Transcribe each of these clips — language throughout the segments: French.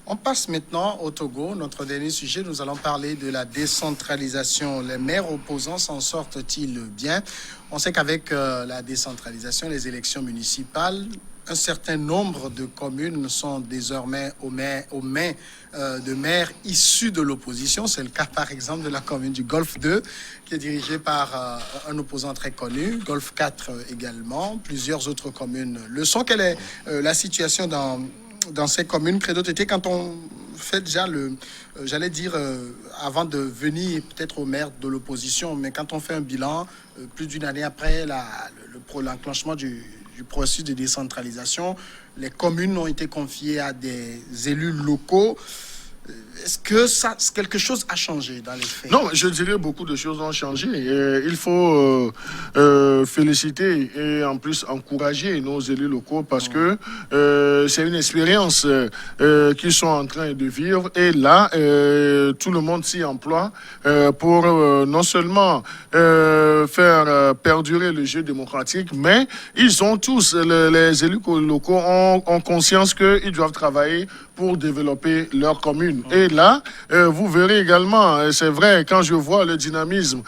On passe maintenant au Togo. Notre dernier sujet, nous allons parler de la décentralisation. Les maires opposants s'en sortent-ils bien? On sait qu'avec la décentralisation, les élections municipales, un certain nombre de communes sont désormais aux mains de maires issus de l'opposition. C'est le cas, par exemple, de la commune du Golfe 2, qui est dirigée par un opposant très connu. Golfe 4 également. Plusieurs autres communes le sont. Quelle est la situation dans ces communes, Credo Tété, quand on fait déjà j'allais dire, avant de venir peut-être au maire de l'opposition, mais quand on fait un bilan, plus d'une année après l'enclenchement du processus de décentralisation, les communes ont été confiées à des élus locaux. Est-ce que quelque chose a changé dans les faits? Non, je dirais beaucoup de choses ont changé. Il faut féliciter et en plus encourager nos élus locaux parce que c'est une expérience qu'ils sont en train de vivre. Et là, tout le monde s'y emploie pour non seulement faire perdurer le jeu démocratique, mais ils ont tous, les élus locaux ont conscience qu'ils doivent travailler pour développer leur commune. Et là, vous verrez également, c'est vrai, quand je vois le dynamisme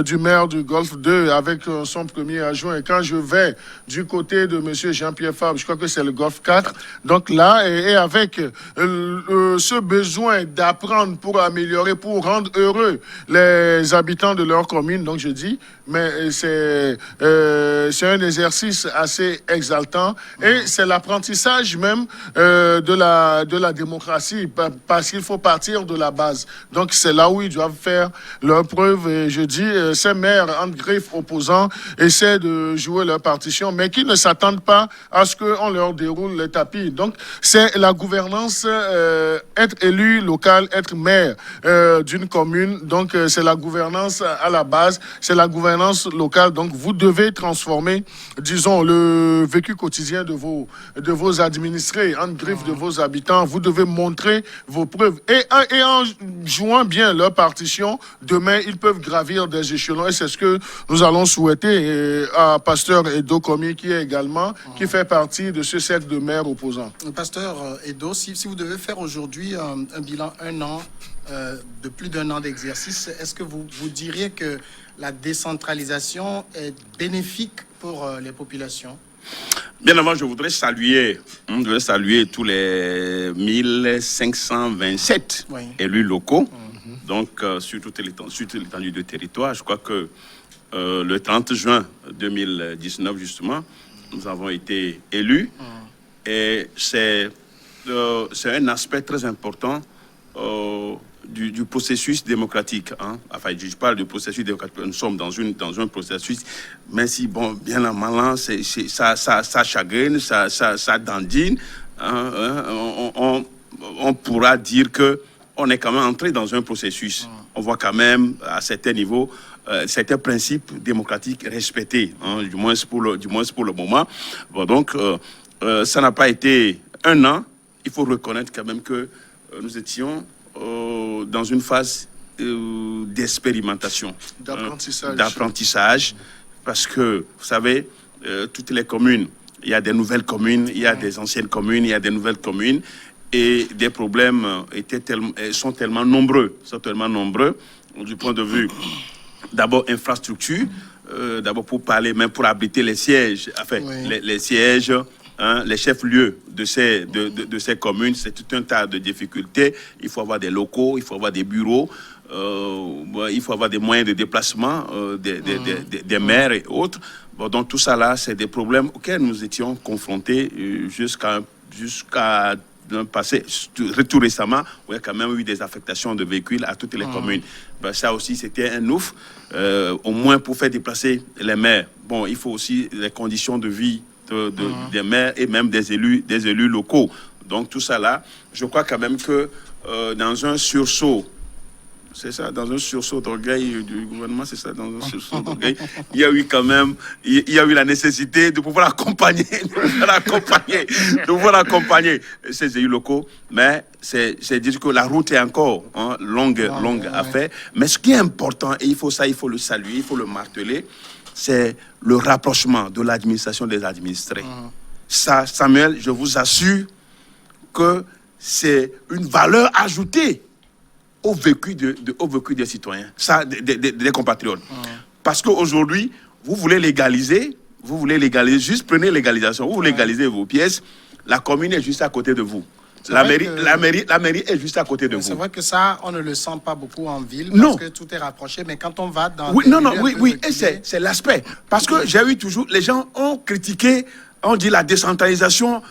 du maire du Golfe 2 avec son premier adjoint, et quand je vais du côté de M. Jean-Pierre Fabre, je crois que c'est le Golfe 4, donc là, et avec ce besoin d'apprendre pour améliorer, pour rendre heureux les habitants de leur commune, donc je dis, mais c'est un exercice assez exaltant, et c'est l'apprentissage même de la démocratie, parce qu'il faut partir de la base. Donc, c'est là où ils doivent faire leur preuve. Et je dis, ces maires en griffe opposants essaient de jouer leur partition, mais qui ne s'attendent pas à ce qu'on leur déroule les tapis. Donc, c'est la gouvernance, être élu local, être maire d'une commune. Donc, c'est la gouvernance à la base, c'est la gouvernance locale. Donc, vous devez transformer, disons, le vécu quotidien de vos administrés, en griffe de vos habitants. Vous devez montrer vos preuves. Et en jouant bien leur partition, demain, ils peuvent gravir des échelons. Et c'est ce que nous allons souhaiter à Pasteur Edo Komi, qui fait partie de ce cercle de maires opposants. Pasteur Edo, si vous devez faire aujourd'hui un bilan de plus d'un an d'exercice, est-ce que vous diriez que la décentralisation est bénéfique pour les populations? Bien avant, je voudrais saluer tous les 1527 élus locaux, donc sur toute l'étendue du territoire. Je crois que le 30 juin 2019, justement, nous avons été élus. Et c'est un aspect très important du processus démocratique. Enfin, je parle du processus démocratique. Nous sommes dans un processus, mais si, bon, bien en mal, ça chagrine, ça dandine. On pourra dire que on est quand même entré dans un processus. On voit quand même, à certains niveaux, certains principes démocratiques respectés, du moins pour le moment. Bon, donc, ça n'a pas été un an. Il faut reconnaître quand même que nous étions dans une phase d'expérimentation, d'apprentissage, parce que, vous savez, toutes les communes, il y a des nouvelles communes, il y a des anciennes communes, il y a des nouvelles communes, et des problèmes sont tellement nombreux du point de vue, d'abord, infrastructure, d'abord pour parler, même pour abriter les sièges, enfin, les sièges, les chefs-lieux de ces communes, c'est tout un tas de difficultés. Il faut avoir des locaux, il faut avoir des bureaux, il faut avoir des moyens de déplacement des maires et autres. Bon, donc tout ça là, c'est des problèmes auxquels nous étions confrontés jusqu'à le passé. Tout récemment, où il y a quand même eu des affectations de véhicules à toutes les communes. Ben, ça aussi, c'était un ouf. Au moins pour faire déplacer les maires. Bon, il faut aussi les conditions de vie des maires et même des élus locaux. Donc tout ça là, je crois quand même que dans un sursaut, c'est ça, dans un sursaut d'orgueil du gouvernement, c'est ça, dans un sursaut d'orgueil, il y a eu quand même, il y a eu la nécessité de pouvoir accompagner ces élus locaux, mais c'est dire que la route est encore longue à faire. Mais ce qui est important, et il faut le saluer, il faut le marteler, c'est le rapprochement de l'administration des administrés. Ça, Samuel, je vous assure que c'est une valeur ajoutée au vécu des citoyens, ça, des compatriotes. Parce qu'aujourd'hui, vous voulez légaliser, juste prenez légalisation, vous légalisez vos pièces, la commune est juste à côté de vous. La mairie est juste à côté de vous. C'est vrai que ça, on ne le sent pas beaucoup en ville, parce que tout est rapproché, mais quand on va dans... Oui, et c'est l'aspect. Parce que j'ai eu toujours... Les gens ont critiqué, on dit la décentralisation,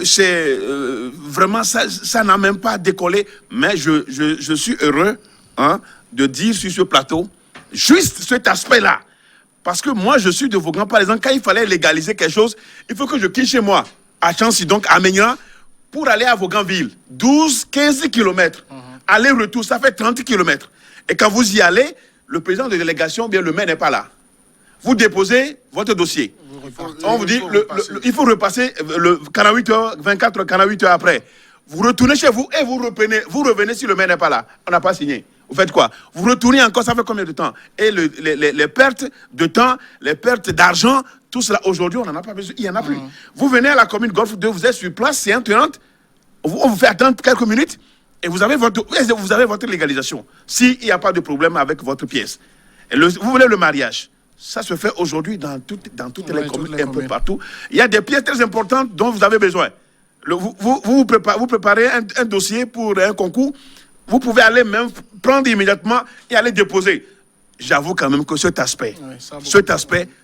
c'est vraiment, ça n'a même pas décollé. Mais je suis heureux de dire sur ce plateau, juste cet aspect-là. Parce que moi, je suis de Vaughan, par exemple, quand il fallait légaliser quelque chose, il faut que je quitte chez moi, à Chancy, donc à Ménian, pour aller à Vaughanville. 15 km. Aller-retour, ça fait 30 km. Et quand vous y allez, le président de délégation, bien le maire n'est pas là. Vous déposez votre dossier. On vous dit, il faut repasser le 48 heures, 24 48 heures après. Vous retournez chez vous et vous revenez si le maire n'est pas là. On n'a pas signé. Vous faites quoi? Vous retournez encore, ça fait combien de temps? Et les pertes de temps, les pertes d'argent, tout cela, aujourd'hui, on n'en a pas besoin. Il n'y en a plus. Vous venez à la commune Golfe 2, vous êtes sur place, c'est on vous fait attendre quelques minutes et vous avez votre légalisation. S'il n'y a pas de problème avec votre pièce. Vous voulez le mariage? Ça se fait aujourd'hui dans toutes les communes, un peu partout. Il y a des pièces très importantes dont vous avez besoin. Vous préparez un dossier pour un concours. Vous pouvez aller même prendre immédiatement et aller déposer. J'avoue quand même que cet aspect,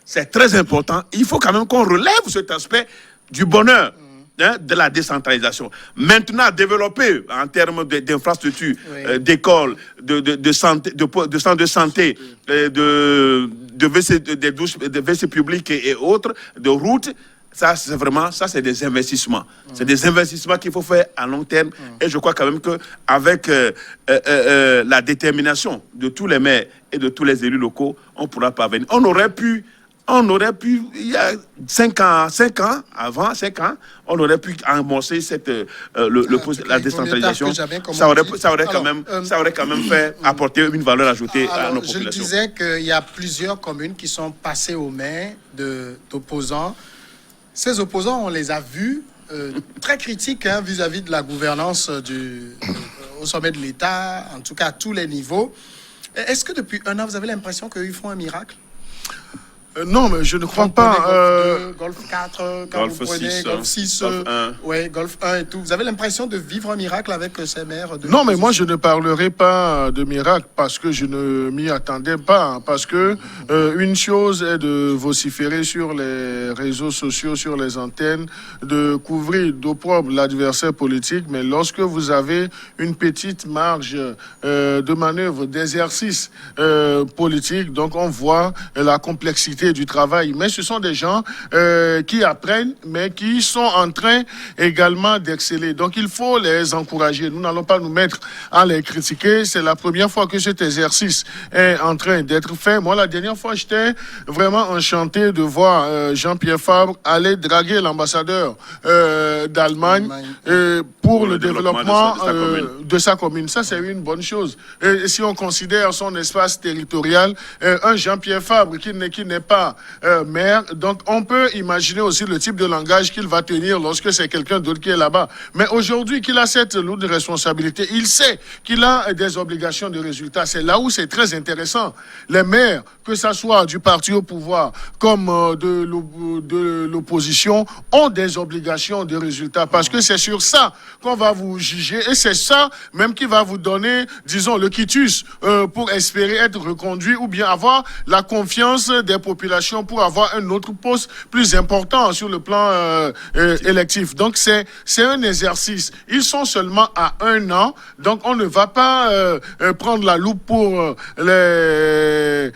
c'est très important. Il faut quand même qu'on relève cet aspect du bonheur de la décentralisation. Maintenant, développer en termes d'infrastructures, d'écoles, de santé, de centres de santé, de WC publics et autres, de routes. Ça, c'est des investissements. C'est des investissements qu'il faut faire à long terme. Et je crois quand même qu'avec la détermination de tous les maires et de tous les élus locaux, on pourra parvenir. On aurait pu, il y a 5 ans, on aurait pu amorcer la décentralisation. Ça aurait quand même fait apporter une valeur ajoutée à nos populations. Je disais qu'il y a plusieurs communes qui sont passées aux mains d'opposants. Ces opposants, on les a vus très critiques vis-à-vis de la gouvernance au sommet de l'État, en tout cas à tous les niveaux. Est-ce que depuis un an, vous avez l'impression qu'ils font un miracle? Non, mais je ne crois pas. Golf 4, quand vous prenez Golf 6, Golf 1 et tout. Vous avez l'impression de vivre un miracle avec ces maires? Non, mais moi, je ne parlerai pas de miracle parce que je ne m'y attendais pas. Parce que une chose est de vociférer sur les réseaux sociaux, sur les antennes, de couvrir d'opprobre l'adversaire politique. Mais lorsque vous avez une petite marge de manœuvre, d'exercice politique, donc on voit la complexité du travail, mais ce sont des gens qui apprennent, mais qui sont en train également d'exceller. Donc il faut les encourager. Nous n'allons pas nous mettre à les critiquer. C'est la première fois que cet exercice est en train d'être fait. Moi, la dernière fois, j'étais vraiment enchanté de voir Jean-Pierre Fabre aller draguer l'ambassadeur d'Allemagne pour le développement de sa commune. Ça, c'est une bonne chose. Et si on considère son espace territorial, un Jean-Pierre Fabre qui n'est pas maire, donc on peut imaginer aussi le type de langage qu'il va tenir lorsque c'est quelqu'un d'autre qui est là-bas. Mais aujourd'hui qu'il a cette lourde responsabilité, il sait qu'il a des obligations de résultat. C'est là où c'est très intéressant. Les maires, que ça soit du parti au pouvoir comme de l'opposition, ont des obligations de résultat parce que c'est sur ça qu'on va vous juger et c'est ça même qui va vous donner, disons, le quitus pour espérer être reconduit ou bien avoir la confiance des populations pour avoir un autre poste plus important sur le plan électif. Donc, c'est un exercice. Ils sont seulement à 1 an, donc on ne va pas prendre la loupe pour les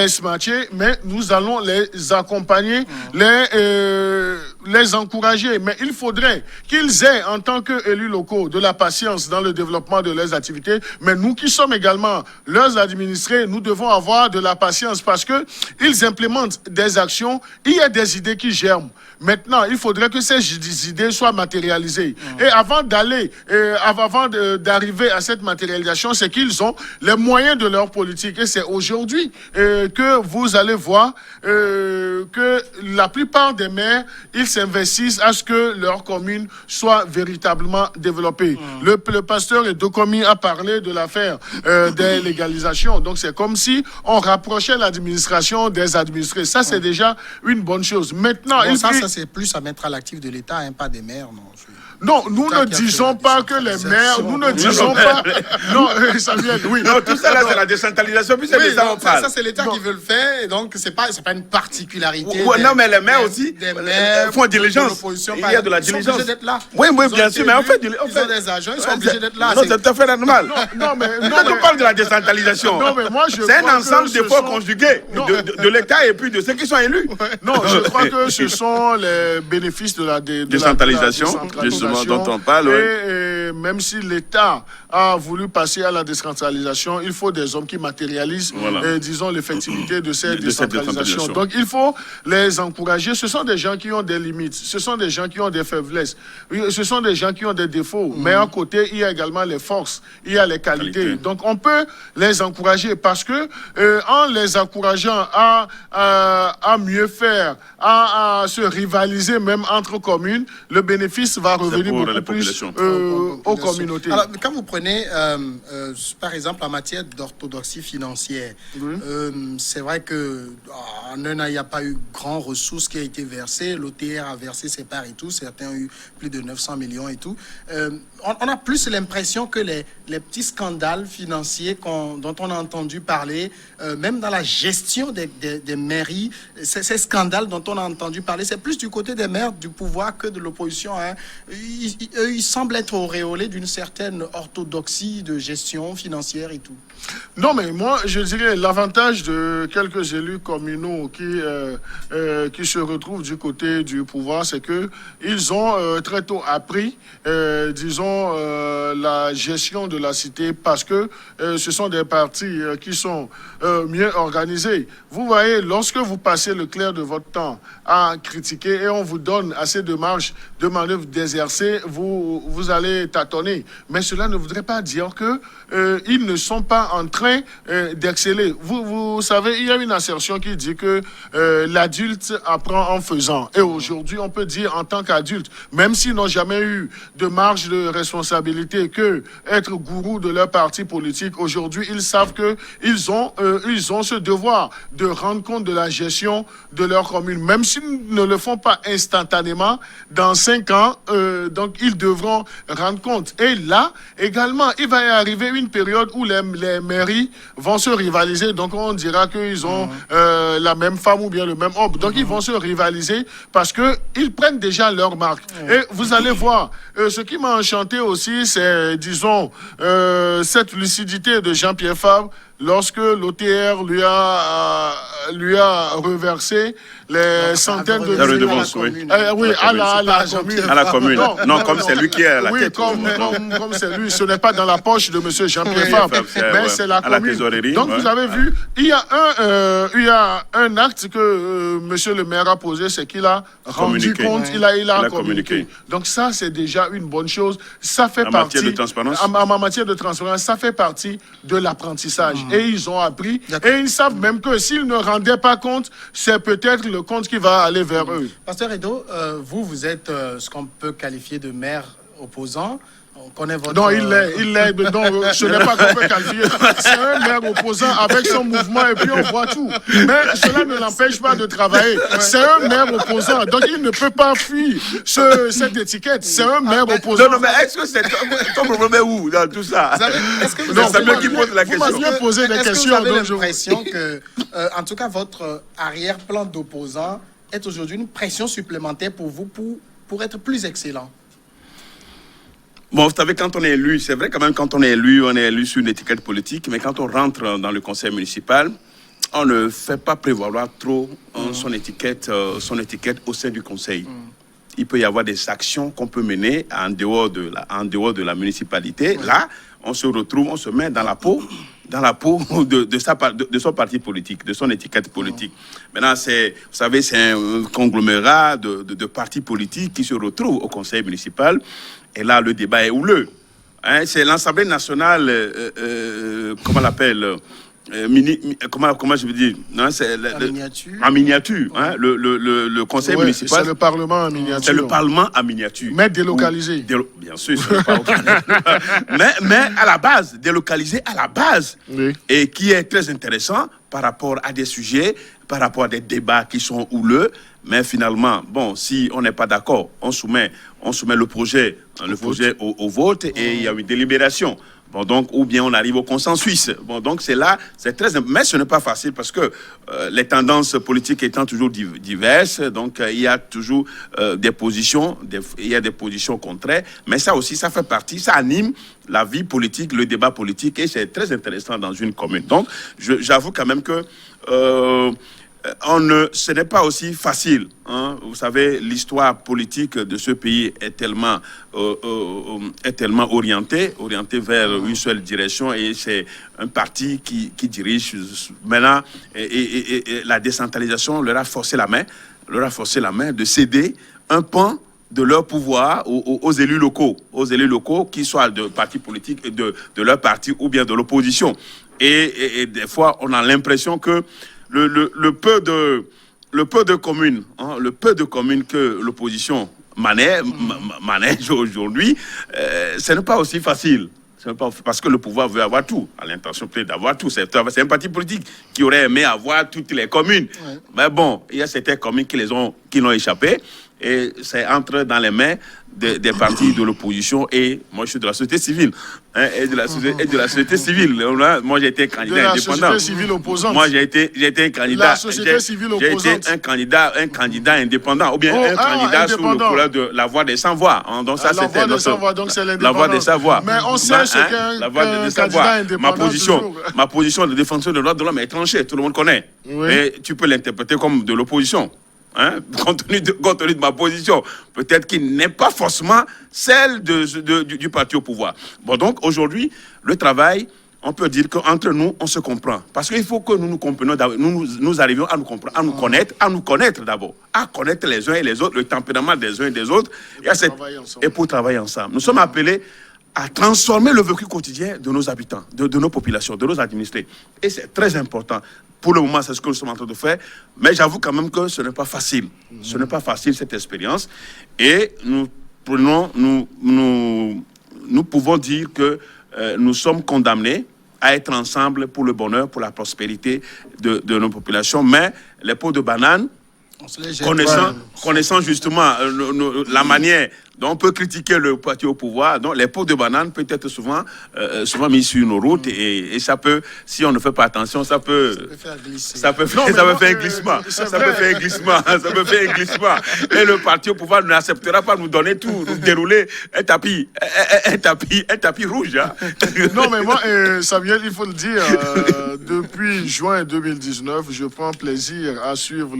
smatcher, mais nous allons les accompagner, les encourager. Mais il faudrait qu'ils aient, en tant qu'élus locaux, de la patience dans le développement de leurs activités. Mais nous qui sommes également leurs administrés, nous devons avoir de la patience parce qu'ils implémentent des actions, il y a des idées qui germent. Maintenant, il faudrait que ces idées soient matérialisées. Et avant d'arriver à cette matérialisation, c'est qu'ils ont les moyens de leur politique. Et c'est aujourd'hui que vous allez voir que la plupart des maires, ils s'investissent à ce que leur commune soit véritablement développée. Le pasteur Edokomi a parlé de l'affaire des légalisations. Donc, c'est comme si on rapprochait l'administration des administrés. Ça, c'est déjà une bonne chose. Maintenant, bon, ça c'est plus à mettre à l'actif de l'État, hein, pas des maires, non. Non, nous ne disons pas que les maires, nous ne disons pas. Non, Samuel, oui. Non, tout ça là, c'est la décentralisation. Puis c'est oui, ça, on parle. Ça, c'est l'État qui veut le faire, et donc c'est pas une particularité. Non, mais les maires aussi font diligence. Il y a de la diligence. Ils sont obligés d'être là. Oui, bien sûr, mais en fait, ils ont des agents, ils sont obligés d'être là. Non, c'est tout à fait normal. Non, mais on parle de la décentralisation. Non, mais moi, je c'est un ensemble d'efforts conjugués de l'État et puis de ceux qui sont élus. Non, je crois que ce sont les bénéfices de la décentralisation, justement, dont on parle. Et même si l'État a voulu passer à la décentralisation, il faut des hommes qui matérialisent, disons, l'effectivité de cette décentralisation. Donc, il faut les encourager. Ce sont des gens qui ont des limites. Ce sont des gens qui ont des faiblesses. Ce sont des gens qui ont des défauts. Mais à côté, il y a également les forces. Il y a les qualités. Donc, on peut les encourager parce que, en les encourageant à mieux faire, à se rivaliser même entre communes, le bénéfice va revenir beaucoup plus aux communautés. Alors, quand vous prenez, par exemple, en matière d'orthodoxie financière, c'est vrai qu'en un an, il n'y a pas eu grand ressources qui a été versées. L'OTR a versé ses parts et tout. Certains ont eu plus de 900 millions et tout. On a plus l'impression que les petits scandales financiers dont on a entendu parler, même dans la gestion des mairies, ces scandales dont on a entendu parler, c'est plus du côté des maires du pouvoir que de l'opposition. Hein. Ils semblent être auréolés d'une certaine orthodoxie de gestion financière et tout. Non, mais moi, je dirais l'avantage de quelques élus communaux qui se retrouvent du côté du pouvoir, c'est que ils ont très tôt appris, disons, la gestion de la cité parce que ce sont des partis qui sont mieux organisés. Vous voyez, lorsque vous passez le clair de votre temps à critiquer et on vous donne assez de marge de manœuvre d'exercer, vous allez tâtonner. Mais cela ne voudrait pas dire que ils ne sont pas en train d'exceller. Vous savez, il y a une assertion qui dit que l'adulte apprend en faisant. Et aujourd'hui, on peut dire en tant qu'adulte, même s'ils n'ont jamais eu de marge de responsabilité que être gourou de leur parti politique, aujourd'hui, ils savent que ils ont ce devoir de rendre compte de la gestion de leur commune. Même s'ils ne le font pas instantanément, dans 5 ans, donc ils devront rendre compte. Et là, également, il va y arriver une période où les mairies vont se rivaliser. Donc, on dira qu'ils ont la même femme ou bien le même homme. Donc, ils vont se rivaliser parce qu'ils prennent déjà leur marque. Et vous allez voir, ce qui m'a enchanté aussi, c'est, disons, cette lucidité de Jean-Pierre Fabre lorsque l'OTR lui a reversé les centaines de millions à la commune. Non, comme c'est lui qui est à la tête. Comme c'est lui, ce n'est pas dans la poche de M. Jean-Pierre Fabre, mais c'est la commune. Donc vous avez vu, il y a un acte que M. le maire a posé, c'est qu'il a rendu compte, il a communiqué. Donc ça, c'est déjà une bonne chose. Ça fait partie, matière de transparence. En matière de transparence, ça fait partie de l'apprentissage. Et ils ont appris. Et ils savent même que s'ils ne rendaient pas compte, c'est peut-être le compte qui va aller vers eux. Pasteur Edo, vous êtes ce qu'on peut qualifier de maire opposant. On connaît votre... Non, il l'est. Donc, ce n'est pas qu'on peut qualifier. C'est un maire opposant avec son mouvement et puis on voit tout. Mais cela ne l'empêche pas de travailler. C'est un maire opposant. Donc, il ne peut pas fuir cette étiquette. C'est un maire opposant. Non, mais est-ce que c'est ton problème est où dans tout ça? Est-ce que c'est lui qui pose la question. Vous m'aviez posé des questions. Est-ce que vous avez l'impression que, en tout cas, votre arrière-plan d'opposant est aujourd'hui une pression supplémentaire pour vous pour être plus excellent? Bon, vous savez, quand on est élu, c'est vrai quand même, quand on est élu sur une étiquette politique, mais quand on rentre dans le conseil municipal, on ne fait pas prévaloir trop son étiquette au sein du conseil. Il peut y avoir des actions qu'on peut mener en dehors de la municipalité. Là, on se retrouve, on se met dans la peau de son parti politique, de son étiquette politique. Maintenant, vous savez, c'est un conglomérat de partis politiques qui se retrouvent au conseil municipal. Et là, le débat est houleux. Hein, c'est l'Assemblée nationale, comment on l'appelle, comment je veux dire, non, c'est miniature. En miniature, hein, le conseil municipal. C'est le Parlement en miniature. C'est le Parlement en miniature. Mais délocalisé. Bien sûr, mais à la base, délocalisé à la base, oui. Et qui est très intéressant par rapport à des sujets, par rapport à des débats qui sont houleux. Mais finalement, bon, si on n'est pas d'accord, on soumet le projet au vote et il y a une délibération. Bon, donc, ou bien on arrive au consensus. Bon, donc, c'est très... Mais ce n'est pas facile parce que les tendances politiques étant toujours diverses, donc, il y a toujours des positions, il y a des positions contraires. Mais ça aussi, ça fait partie, ça anime la vie politique, le débat politique, et c'est très intéressant dans une commune. Donc, j'avoue quand même que... ce n'est pas aussi facile, hein. Vous savez, l'histoire politique de ce pays est tellement orientée vers une seule direction, et c'est un parti qui dirige maintenant, et la décentralisation leur a forcé la main de céder un pan de leur pouvoir aux élus locaux, qui soient de partis politiques, de leur parti ou bien de l'opposition. Et des fois, on a l'impression que le peu de communes, hein, que l'opposition manège aujourd'hui, ce n'est pas aussi facile. Parce que le pouvoir veut avoir tout, a l'intention peut-être d'avoir tout. C'est un parti politique qui aurait aimé avoir toutes les communes. Ouais. Mais bon, il y a certaines communes qui l'ont échappé. Et c'est entre dans les mains des partis de l'opposition, et moi je suis de la société civile, hein, et de la société civile. Moi j'ai été candidat indépendant. De la société civile opposante. Moi j'ai été un candidat. La société civile opposante. J'ai été un candidat indépendant, ou bien un candidat sous le couleur de la voix des sans voix. Hein, donc ça c'était la voix des sans voix. Mais on sait ce qu'un candidat indépendant. Ma position de défenseur des droits de l'homme est tranchée, tout le monde connaît. Oui. Mais tu peux l'interpréter comme de l'opposition. Hein, compte tenu de ma position, peut-être qu'il n'est pas forcément celle du parti au pouvoir. Bon, donc aujourd'hui, le travail, on peut dire qu'entre nous, on se comprend. Parce qu'il faut que nous nous comprenions, nous arrivions à nous comprendre, à nous connaître d'abord, à connaître les uns et les autres, le tempérament des uns et des autres, et pour travailler ensemble. Nous sommes appelés à transformer le vécu quotidien de nos habitants, de nos populations, de nos administrés. Et c'est très important. Pour le moment, c'est ce que nous sommes en train de faire. Mais j'avoue quand même que ce n'est pas facile. Ce n'est pas facile, cette expérience. Et nous pouvons dire que nous sommes condamnés à être ensemble pour le bonheur, pour la prospérité de nos populations. Mais les pots de banane, connaissant justement la manière dont on peut critiquer le parti au pouvoir, donc les pots de banane peuvent être souvent mis sur nos routes, et ça peut, si on ne fait pas attention, ça peut faire glisser. Ça peut faire un glissement. Et le parti au pouvoir n'acceptera pas de nous donner tout, nous dérouler un tapis rouge. Hein. Non, mais moi, Samuel, il faut le dire, depuis juin 2019, je prends plaisir à suivre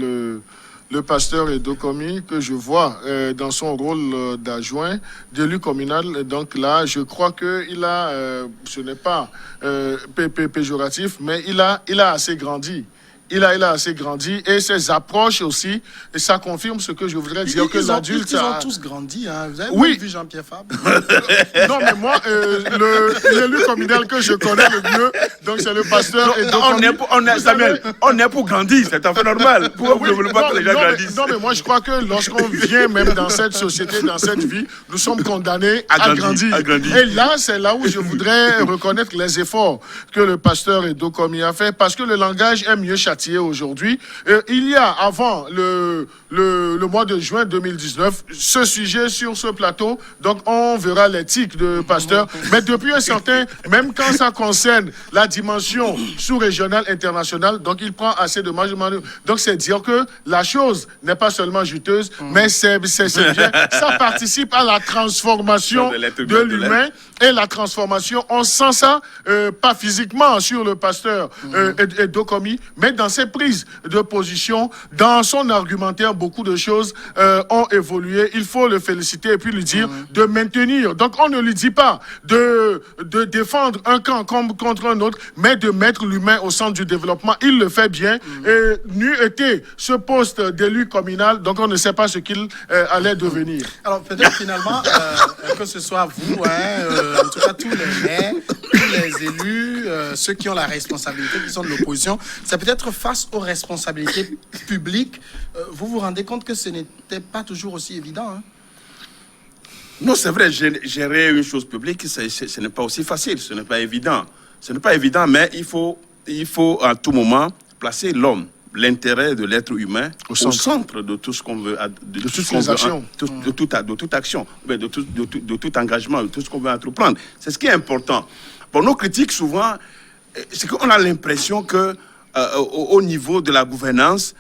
le pasteur Edokomi, que je vois dans son rôle d'adjoint, d'élu communal. Donc là, je crois qu'il a, ce n'est pas péjoratif, mais il a assez grandi. Il a assez grandi, et ses approches aussi, et ça confirme ce que je voudrais dire, que l'adulte... Ils ont tous grandi, hein. Vous avez vu Jean-Pierre Fabre? Non, mais moi, l'élu communal que je connais le mieux, donc c'est le pasteur... Samuel, on est pour grandir, c'est un fait normal. Pourquoi vous ne voulez pas que les gens grandissent? Non, mais moi, je crois que lorsqu'on vient même dans cette société, dans cette vie, nous sommes condamnés à grandir. Et là, c'est là où je voudrais reconnaître les efforts que le pasteur Edokomi a fait, parce que le langage est mieux châtié aujourd'hui. Il y a, avant le mois de juin 2019, ce sujet sur ce plateau, donc on verra l'éthique de pasteur, mais depuis un certain, même quand ça concerne la dimension sous-régionale, internationale, donc il prend assez de marge de manœuvre. Donc c'est dire que la chose n'est pas seulement juteuse, mais c'est bien, ça participe à la transformation de l'humain, et la transformation, on sent ça, pas physiquement sur le pasteur Edokomi, mais dans ses prises de position, dans son argumentaire, beaucoup de choses ont évolué. Il faut le féliciter et puis lui dire de maintenir. Donc on ne lui dit pas de défendre un camp contre un autre, mais de mettre l'humain au centre du développement. Il le fait bien. Et n'eût été ce poste d'élu communal, donc on ne sait pas ce qu'il allait devenir. Alors peut-être finalement que ce soit vous, en tout cas tous les maires, tous les élus, ceux qui ont la responsabilité, qui sont de l'opposition, c'est peut-être face aux responsabilités publiques. Vous vous rendez compte que ce n'était pas toujours aussi évident, hein? Non, c'est vrai, gérer une chose publique, ce n'est pas aussi facile, ce n'est pas évident. Ce n'est pas évident, mais il faut à tout moment placer l'homme, l'intérêt de l'être humain au centre de tout ce qu'on veut, de toutes les actions, de toute action, de tout engagement, de tout ce qu'on veut entreprendre. C'est ce qui est important. Pour nos critiques, souvent, c'est qu'on a l'impression que au niveau de la gouvernance,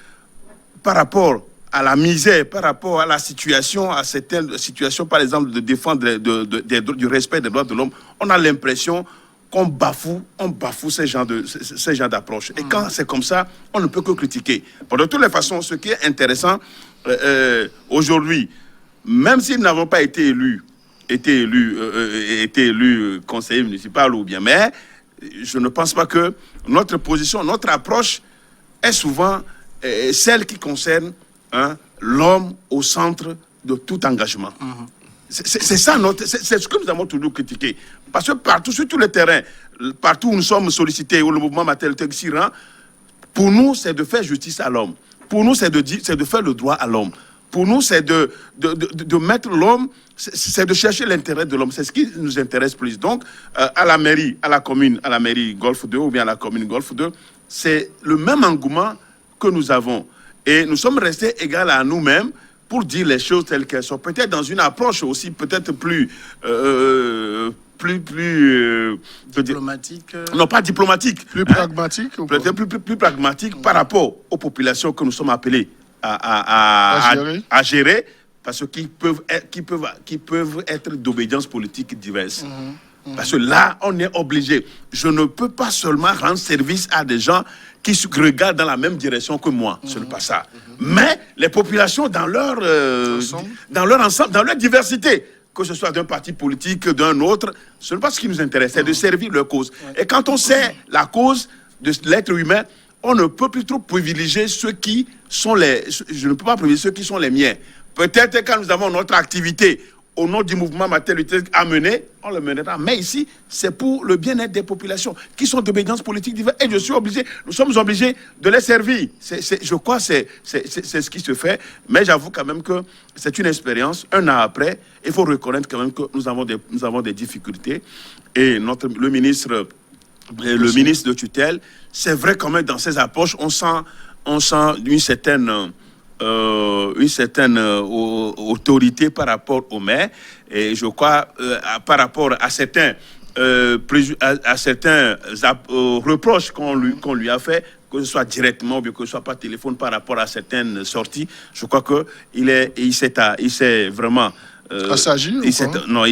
par rapport à la misère, par rapport à la situation, à certaines situations, par exemple, de défendre du respect des droits de l'homme, on a l'impression qu'on bafoue ces genres d'approches. Et quand c'est comme ça, on ne peut que critiquer. Bon, de toutes les façons, ce qui est intéressant aujourd'hui, même si nous n'avons pas été élus conseiller municipal ou bien maire, je ne pense pas que notre position, notre approche est souvent celle qui concerne l'homme au centre de tout engagement. C'est ça, c'est ce que nous avons toujours critiqué. Parce que partout, sur tous les terrains, partout où nous sommes sollicités, où le mouvement matériel s'y rend, pour nous, c'est de faire justice à l'homme. Pour nous, c'est de faire le droit à l'homme. Pour nous, c'est de mettre l'homme, c'est de chercher l'intérêt de l'homme. C'est ce qui nous intéresse plus. Donc, à la mairie, à la mairie Golfe 2 ou bien à la commune Golfe 2, c'est le même engouement que nous avons. Et nous sommes restés égaux à nous-mêmes pour dire les choses telles qu'elles sont. Peut-être dans une approche aussi peut-être plus diplomatique. Non, pas diplomatique. Plus pragmatique. Peut-être plus pragmatique par rapport aux populations que nous sommes appelés à gérer, parce qu'ils peuvent être d'obédience politique diverses. Parce que là, on est obligé. Je ne peux pas seulement rendre service à des gens qui se regardent dans la même direction que moi. Ce n'est pas ça. Mais les populations dans leur ensemble, dans leur diversité, que ce soit d'un parti politique, d'un autre, ce n'est pas ce qui nous intéresse, c'est de servir leur cause. Et quand on sait la cause de l'être humain, on ne peut plus trop privilégier ceux qui sont je ne peux pas privilégier ceux qui sont les miens. Peut-être quand nous avons notre activité au nom du mouvement matériel à mener, on le mènera. Mais ici, c'est pour le bien-être des populations qui sont d'obédience politique diverse. Et nous sommes obligés de les servir. Je crois que c'est ce qui se fait. Mais j'avoue quand même que c'est une expérience. Un an après, il faut reconnaître quand même que nous avons des difficultés. Et le ministre de tutelle, c'est vrai quand même dans ses approches, on sent une certaine autorité par rapport au maire, et je crois par rapport à certains reproches qu'on lui a fait, que ce soit directement ou que ce soit par téléphone par rapport à certaines sorties. Je crois que il s'est vraiment assagi. Il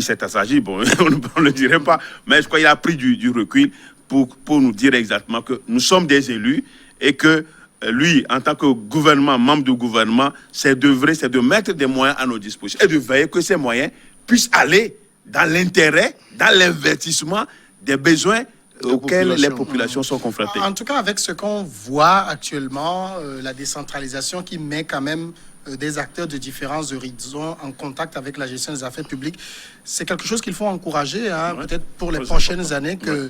s'est assagi. Bon, on ne le dirait pas, mais je crois qu'il a pris du recul pour nous dire exactement que nous sommes des élus et que lui, en tant que gouvernement, membre du gouvernement, c'est de mettre des moyens à nos dispositions et de veiller que ces moyens puissent aller dans l'intérêt, dans l'investissement des besoins auxquels les populations sont confrontées. En tout cas, avec ce qu'on voit actuellement, la décentralisation qui met quand même des acteurs de différents horizons en contact avec la gestion des affaires publiques, c'est quelque chose qu'il faut encourager, peut-être pour les prochaines années, que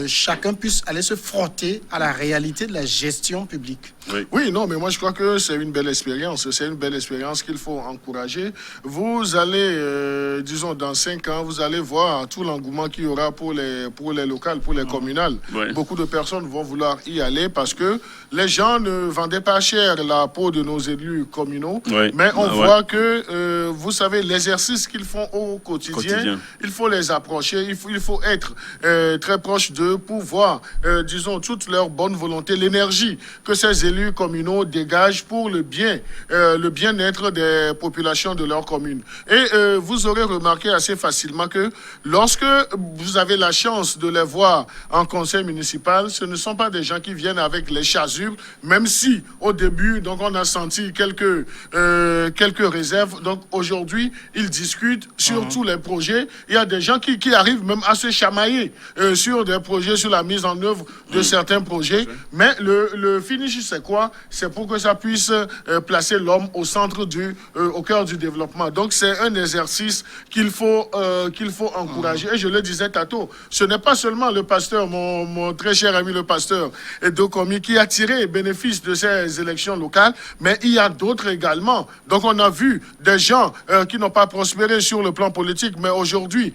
chacun puisse aller se frotter à la réalité de la gestion publique. Oui, non, mais moi je crois que c'est une belle expérience. C'est une belle expérience qu'il faut encourager. Vous allez, disons, dans 5 ans, vous allez voir tout l'engouement qu'il y aura pour les locales, pour les communales. Beaucoup de personnes vont vouloir y aller parce que les gens ne vendaient pas cher la peau de nos élus communaux. Mais on voit que, vous savez, l'exercice qu'ils font au quotidien, il faut les approcher, il faut être très proche d'eux pour voir, disons, toute leur bonne volonté, l'énergie que ces élus communaux dégagent pour le bien-être des populations de leur commune. Et vous aurez remarqué assez facilement que lorsque vous avez la chance de les voir en conseil municipal, ce ne sont pas des gens qui viennent avec les chasubres, même si au début, donc on a senti quelques quelques réserves. Donc aujourd'hui, ils discutent sur tous les projets. Il y a des gens qui arrivent même à se chamailler sur des projets, sur la mise en œuvre de certains projets. Mais le finish, c'est quoi? C'est pour que ça puisse placer l'homme au centre au cœur du développement. Donc c'est un exercice qu'il faut encourager. Et je le disais tantôt, ce n'est pas seulement le pasteur, mon très cher ami le pasteur Edo Komi, qui a tiré bénéfice de ces élections locales, mais il y a d'autres également. Donc on a vu des gens qui n'ont pas prospéré sur le plan politique, mais aujourd'hui,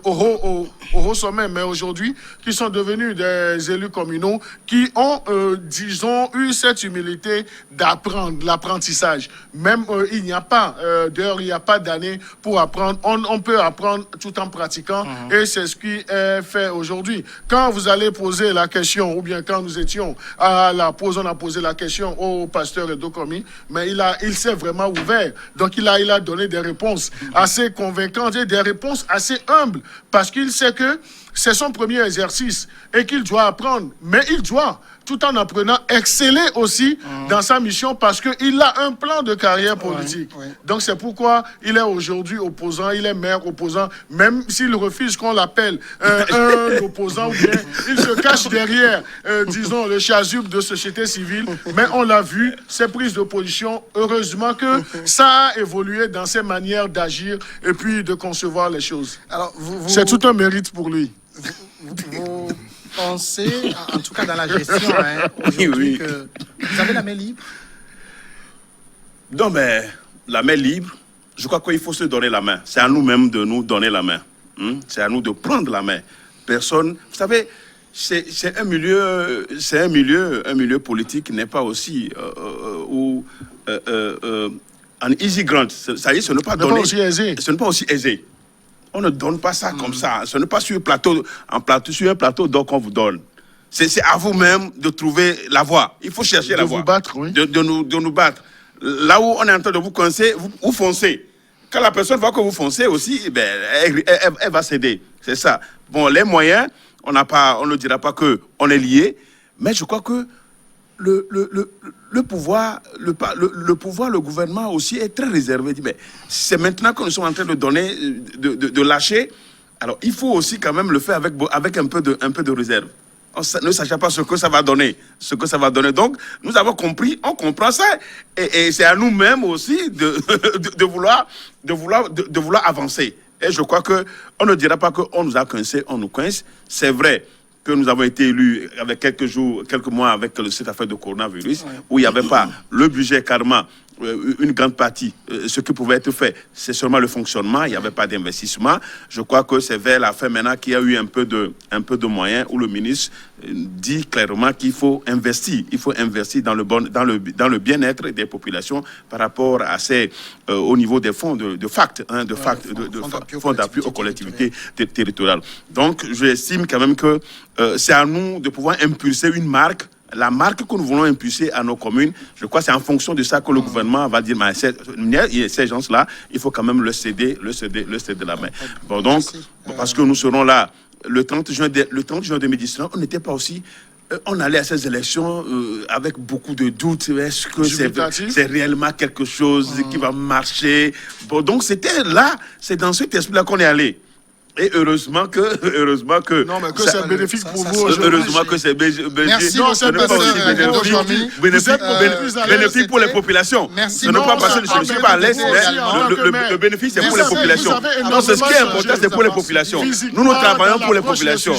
au haut sommet, mais aujourd'hui, qui sont devenus des élus communaux, qui ont, disons, eu cette humilité d'apprendre, l'apprentissage. Même il n'y a pas d'heure, il n'y a pas d'année pour apprendre. On peut apprendre tout en pratiquant, et c'est ce qui est fait aujourd'hui. Quand vous allez poser la question, ou bien quand nous étions à la pause, on a posé la question au pasteur Edo Komi, mais il s'est vraiment ouvert. Donc il a donné des réponses assez convaincantes et des réponses assez humbles, parce qu'il sait que c'est son premier exercice et qu'il doit apprendre. Mais il doit, tout en apprenant, exceller aussi dans sa mission, parce qu'il a un plan de carrière politique. Donc c'est pourquoi il est aujourd'hui opposant, il est maire opposant, même s'il refuse qu'on l'appelle un opposant, ou bien il se cache derrière, disons, le chasuble de société civile. Mais on l'a vu, ses prises de position, heureusement que ça a évolué dans ses manières d'agir et puis de concevoir les choses. Alors, c'est tout un mérite pour lui. Vous pensez, en tout cas dans la gestion, aujourd'hui, que vous avez la main libre? Non, mais la main libre, je crois qu'il faut se donner la main. C'est à nous-mêmes de nous donner la main. C'est à nous de prendre la main. Personne, vous savez, c'est un milieu politique qui n'est pas aussi un easy grant. Ça y est, ce n'est pas donné. Ce n'est pas aussi aisé. On ne donne pas ça comme ça. Ce n'est pas sur un plateau d'or qu'on vous donne. C'est à vous-même de trouver la voie. Il faut chercher la voie. De vous battre, oui. De nous battre. Là où on est en train de vous coincer, vous foncez. Quand la personne voit que vous foncez aussi, elle va céder. C'est ça. Bon, les moyens, on ne dira pas qu'on est lié, mais je crois que le pouvoir, le gouvernement aussi est très réservé. Mais c'est maintenant que nous sommes en train de donner, de lâcher. Alors, il faut aussi quand même le faire avec un peu de réserve. On ne sachant pas ce que ça va donner. Donc, nous avons compris, on comprend ça. Et c'est à nous-mêmes aussi de vouloir avancer. Et je crois qu'on ne dira pas qu'on nous a coincés, on nous coince. C'est vrai que nous avons été élus avec quelques mois avec cette affaire de coronavirus, où il n'y avait pas le budget carrément, une grande partie, ce qui pouvait être fait, c'est seulement le fonctionnement, il n'y avait pas d'investissement. Je crois que c'est vers la fin maintenant qu'il y a eu un peu de moyens, où le ministre dit clairement qu'il faut investir. Il faut investir dans le bien-être des populations par rapport à au niveau des fonds de fonds d'appui aux collectivités territoriales. Donc, j'estime quand même que c'est à nous de pouvoir impulser une marque. La marque que nous voulons impulser à nos communes, je crois que c'est en fonction de ça que le gouvernement va dire, mais ces gens-là, il faut quand même le céder la main. Bon, donc, parce que nous serons là le 30 juin 2019, on n'était pas aussi... On allait à ces élections avec beaucoup de doutes. Est-ce que c'est réellement quelque chose qui va marcher? Bon, donc c'était là, c'est dans cet esprit-là qu'on est allé. Et heureusement que non, mais que c'est bénéfique pour vous. Heureusement que c'est bénéfique. Merci, bénéfique pour les populations. Merci. Ce n'est pas parce que je ne suis pas à l'aise, mais le bénéfice c'est pour les populations. Non, ce qui est important, c'est pour les populations. Nous travaillons pour les populations.